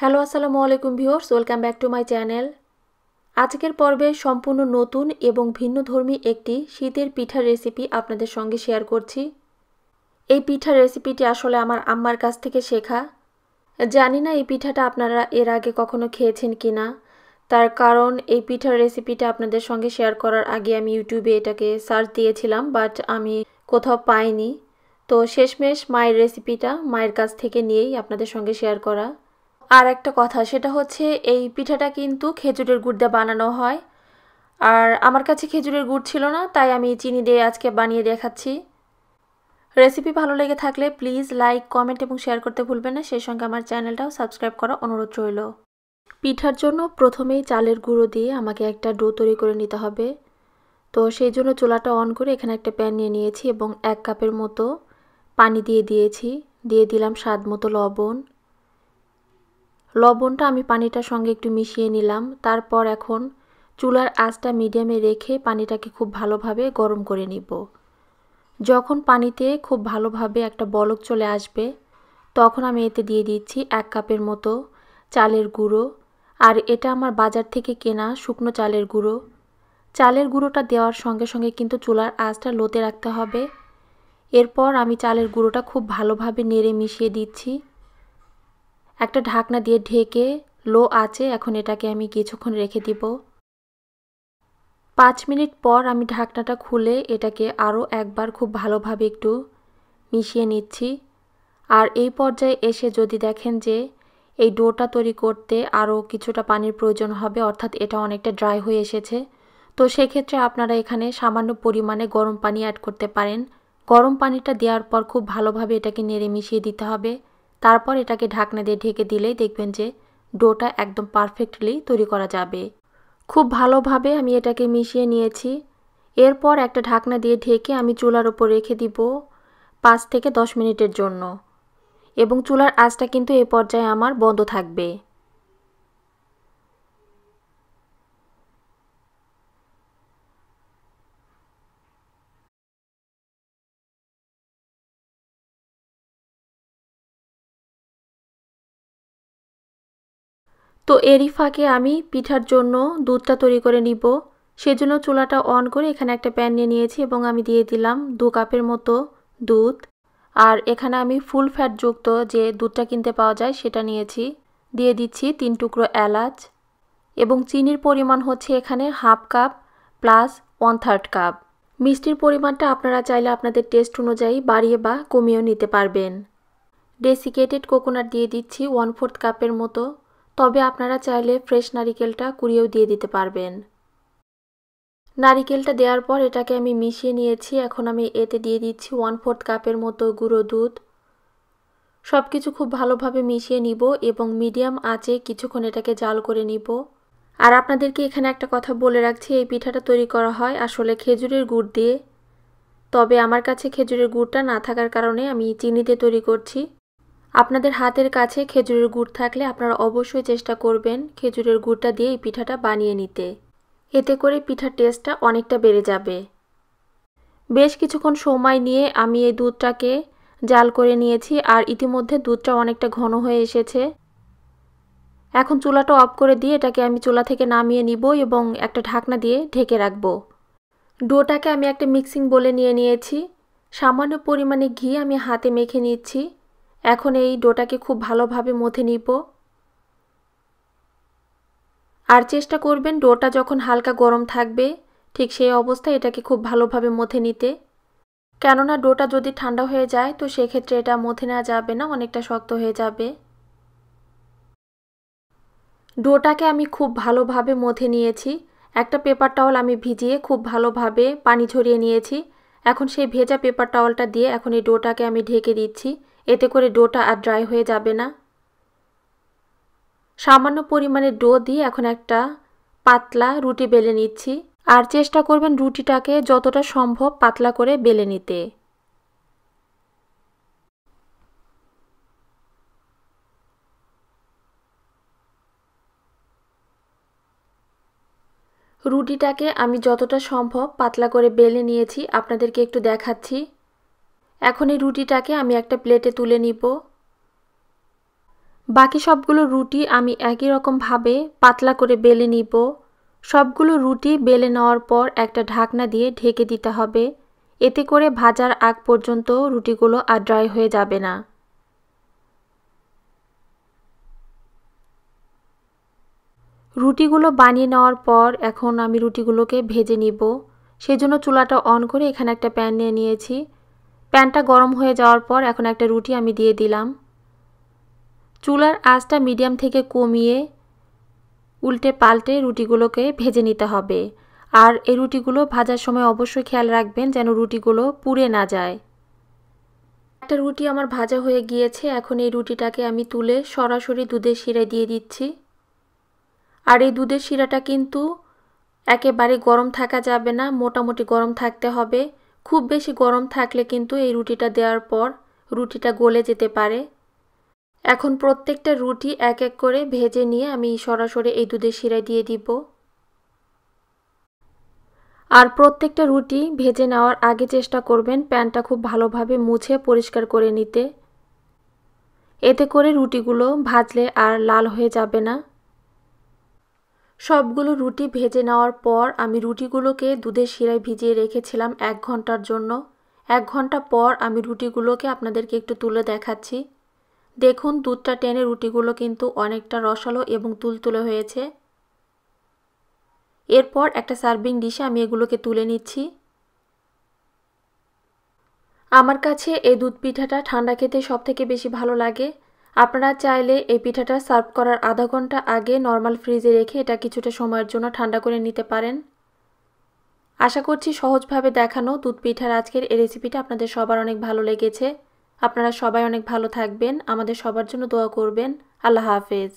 Hello আসসালামু আলাইকুম viewers, welcome back to my channel. আজকের পর্বে সম্পূর্ণ নতুন এবং ভিন্নধর্মী একটি শীতের পিঠার রেসিপি আপনাদের সঙ্গে শেয়ার করছি। এই পিঠার রেসিপিটি আসলে আমার আম্মার কাছ থেকে শেখা। জানি না এই পিঠাটা আপনারা এর আগে কখনো খেয়েছেন কিনা, তার কারণ এই পিঠার রেসিপিটা আপনাদের সঙ্গে শেয়ার করার আগে আমি ইউটিউবে এটাকে সার্চ দিয়েছিলাম, বাট আমি কোথাও পাইনি। তো শেষমেশ মায়ের রেসিপিটা মায়ের কাছ থেকে নিয়েই আপনাদের সঙ্গে শেয়ার করা। আর একটা কথা, সেটা হচ্ছে এই পিঠাটা কিন্তু খেজুরের গুড় দিয়ে বানানো হয়। আর আমার কাছে খেজুরের গুড় ছিল না, তাই আমি চিনি দিয়ে আজকে বানিয়ে দেখাচ্ছি। রেসিপি ভালো লেগে থাকলে প্লিজ লাইক, কমেন্ট এবং শেয়ার করতে ভুলবেন না। সেই সঙ্গে আমার চ্যানেলটাও সাবস্ক্রাইব করা অনুরোধ রইল। পিঠার জন্য প্রথমেই চালের গুঁড়ো দিয়ে আমাকে একটা ডো তৈরি করে নিতে হবে। তো সেই জন্য চুলাটা অন করে এখানে একটা প্যান নিয়ে নিয়েছি এবং 1 কাপের মতো পানি দিয়ে দিয়েছি। দিয়ে দিলাম স্বাদ মতো লবণ। লবণটা আমি পানিটার সঙ্গে একটু মিশিয়ে নিলাম। তারপর এখন চুলার আঁচটা মিডিয়ামে রেখে পানিটাকে খুব ভালোভাবে গরম করে নিব। যখন পানিতে খুব ভালোভাবে একটা বলক চলে আসবে, তখন আমি এতে দিয়ে দিচ্ছি 1 কাপের মতো চালের গুঁড়ো। আর এটা আমার বাজার থেকে কেনা শুকনো চালের গুঁড়ো। চালের গুঁড়োটা দেওয়ার সঙ্গে সঙ্গে কিন্তু চুলার আঁচটা লোতে রাখতে হবে। এরপর আমি চালের গুঁড়োটা খুব ভালোভাবে নেড়ে মিশিয়ে দিচ্ছি। একটা ঢাকনা দিয়ে ঢেকে লো আঁচে এখন এটাকে আমি কিছুক্ষণ রেখে দিব। 5 মিনিট পর আমি ঢাকনাটা খুলে এটাকে আরও একবার খুব ভালোভাবে একটু মিশিয়ে নিচ্ছি। আর এই পর্যায়ে এসে যদি দেখেন যে এই ডোটা তৈরি করতে আরও কিছুটা পানির প্রয়োজন হবে, অর্থাৎ এটা অনেকটা ড্রাই হয়ে এসেছে, তো সেক্ষেত্রে আপনারা এখানে সামান্য পরিমাণে গরম পানি অ্যাড করতে পারেন। গরম পানিটা দেওয়ার পর খুব ভালোভাবে এটাকে নেড়ে মিশিয়ে দিতে হবে। তারপর এটাকে ঢাকনা দিয়ে ঢেকে দিলেই দেখবেন যে ডোটা একদম পারফেক্টলি তৈরি করা যাবে। খুব ভালোভাবে আমি এটাকে মিশিয়ে নিয়েছি। এরপর একটা ঢাকনা দিয়ে ঢেকে আমি চুলার উপর রেখে দিব 5 থেকে 10 মিনিটের জন্য, এবং চুলার আঁচটা কিন্তু এই পর্যায়ে আমার বন্ধ থাকবে। তো এরই ফাঁকে আমি পিঠার জন্য দুধটা তৈরি করে নিব। সেজন্য চুলাটা অন করে এখানে একটা প্যান নিয়ে নিয়েছি এবং আমি দিয়ে দিলাম 2 কাপের মতো দুধ। আর এখানে আমি ফুল ফ্যাট যুক্ত যে দুধটা কিনতে পাওয়া যায় সেটা নিয়েছি। দিয়ে দিচ্ছি 3 টুকরো এলাচ, এবং চিনির পরিমাণ হচ্ছে এখানে 1/2 কাপ প্লাস 1/3 কাপ। মিষ্টির পরিমাণটা আপনারা চাইলে আপনাদের টেস্ট অনুযায়ী বাড়িয়ে বা কমিয়েও নিতে পারবেন। ডেসিকেটেড কোকোনাট দিয়ে দিচ্ছি 1/4 কাপের মতো, তবে আপনারা চাইলে ফ্রেশ নারিকেলটা কুড়িয়েও দিয়ে দিতে পারবেন। নারিকেলটা দেওয়ার পর এটাকে আমি মিশিয়ে নিয়েছি। এখন আমি এতে দিয়ে দিচ্ছি 1/4 কাপের মতো গুঁড়ো দুধ। সব কিছু খুব ভালোভাবে মিশিয়ে নিব এবং মিডিয়াম আঁচে কিছুক্ষণ এটাকে জাল করে নিব। আর আপনাদেরকে এখানে একটা কথা বলে রাখছি, এই পিঠাটা তৈরি করা হয় আসলে খেজুরের গুড় দিয়ে, তবে আমার কাছে খেজুরের গুড়টা না থাকার কারণে আমি চিনি দিয়ে তৈরি করছি। আপনাদের হাতের কাছে খেজুরের গুড় থাকলে আপনারা অবশ্যই চেষ্টা করবেন খেজুরের গুড়টা দিয়ে এই পিঠাটা বানিয়ে নিতে। এতে করে পিঠার টেস্টটা অনেকটা বেড়ে যাবে। বেশ কিছুক্ষণ সময় নিয়ে আমি এই দুধটাকে জাল করে নিয়েছি, আর ইতিমধ্যে দুধটা অনেকটা ঘন হয়ে এসেছে। এখন চুলাটা অফ করে দিয়ে এটাকে আমি চুলা থেকে নামিয়ে নিব এবং একটা ঢাকনা দিয়ে ঢেকে রাখব। ডোটাকে আমি একটা মিক্সিং বোলে নিয়ে নিয়েছি। সামান্য পরিমাণে ঘি আমি হাতে মেখে নিচ্ছি। এখন এই ডোটাকে খুব ভালোভাবে মথে নিব। আর চেষ্টা করবেন ডোটা যখন হালকা গরম থাকবে ঠিক সেই অবস্থায় এটাকে খুব ভালোভাবে মথে নিতে, কেননা ডোটা যদি ঠান্ডা হয়ে যায় তো সেক্ষেত্রে এটা মথে নেওয়া যাবে না, অনেকটা শক্ত হয়ে যাবে। ডোটাকে আমি খুব ভালোভাবে মথে নিয়েছি। একটা পেপার টাওয়াল আমি ভিজিয়ে খুব ভালোভাবে পানি ঝরিয়ে নিয়েছি। এখন সেই ভেজা পেপার টাওয়ালটা দিয়ে এখন এই ডোটাকে আমি ঢেকে দিচ্ছি। এতে করে ডোটা আর ড্রাই হয়ে যাবে না। সামান্য পরিমাণে ডো দিয়ে এখন একটা পাতলা রুটি বেলে নিচ্ছি। আর চেষ্টা করবেন রুটিটাকে যতটা সম্ভব পাতলা করে বেলে নিতে। রুটিটাকে আমি যতটা সম্ভব পাতলা করে বেলে নিয়েছি, আপনাদেরকে একটু দেখাচ্ছি। এখন এই রুটিটাকে আমি একটা প্লেটে তুলে নিব। বাকি সবগুলো রুটি আমি একই রকমভাবে পাতলা করে বেলে নিব। সবগুলো রুটি বেলে নেওয়ার পর একটা ঢাকনা দিয়ে ঢেকে দিতে হবে। এতে করে ভাজার আগ পর্যন্ত রুটিগুলো আর ড্রাই হয়ে যাবে না। রুটিগুলো বানিয়ে নেওয়ার পর এখন আমি রুটিগুলোকে ভেজে নিব। সেজন্য চুলাটা অন করে এখানে একটা প্যান নিয়ে নিয়েছি। প্যানটা গরম হয়ে যাওয়ার পর এখন একটা রুটি আমি দিয়ে দিলাম। চুলার আঁচটা মিডিয়াম থেকে কমিয়ে উল্টে পাল্টে রুটিগুলোকে ভেজে নিতে হবে। আর এই রুটিগুলো ভাজার সময় অবশ্যই খেয়াল রাখবেন যেন রুটিগুলো পুড়ে না যায়। একটা রুটি আমার ভাজা হয়ে গিয়েছে। এখন এই রুটিটাকে আমি তুলে সরাসরি দুধের শিরায় দিয়ে দিচ্ছি। আর এই দুধের শিরাটা কিন্তু একেবারে গরম থাকা যাবে না, মোটামুটি গরম থাকতে হবে। খুব বেশি গরম থাকলে কিন্তু এই রুটিটা দেওয়ার পর রুটিটা গলে যেতে পারে। এখন প্রত্যেকটা রুটি এক এক করে ভেজে নিয়ে আমি সরাসরি এই দুধের শিরায় দিয়ে দিব। আর প্রত্যেকটা রুটি ভেজে নেওয়ার আগে চেষ্টা করবেন প্যানটা খুব ভালোভাবে মুছে পরিষ্কার করে নিতে। এতে করে রুটিগুলো ভাজলে আর লাল হয়ে যাবে না। সবগুলো রুটি ভেজে নেওয়ার পর আমি রুটিগুলোকে দুধের শিরায় ভিজিয়ে রেখেছিলাম 1 ঘন্টার জন্য। 1 ঘন্টা পর আমি রুটিগুলোকে আপনাদেরকে একটু তুলে দেখাচ্ছি। দেখুন দুধটা টেনে রুটিগুলো কিন্তু অনেকটা রসালো এবং তুলতুলে হয়েছে। এরপর একটা সার্ভিং ডিশে আমি এগুলোকে তুলে নিচ্ছি। আমার কাছে এই দুধ পিঠাটা ঠান্ডা খেতে সবথেকে বেশি ভালো লাগে। আপনারা চাইলে এই পিঠাটা সার্ভ করার আধা ঘন্টা আগে নর্মাল ফ্রিজে রেখে এটা কিছুটা সময়ের জন্য ঠান্ডা করে নিতে পারেন। আশা করছি সহজভাবে দেখানো দুধ পিঠার আজকের এই রেসিপিটা আপনাদের সবার অনেক ভালো লেগেছে। আপনারা সবাই অনেক ভালো থাকবেন, আমাদের সবার জন্য দোয়া করবেন। আল্লাহ হাফেজ।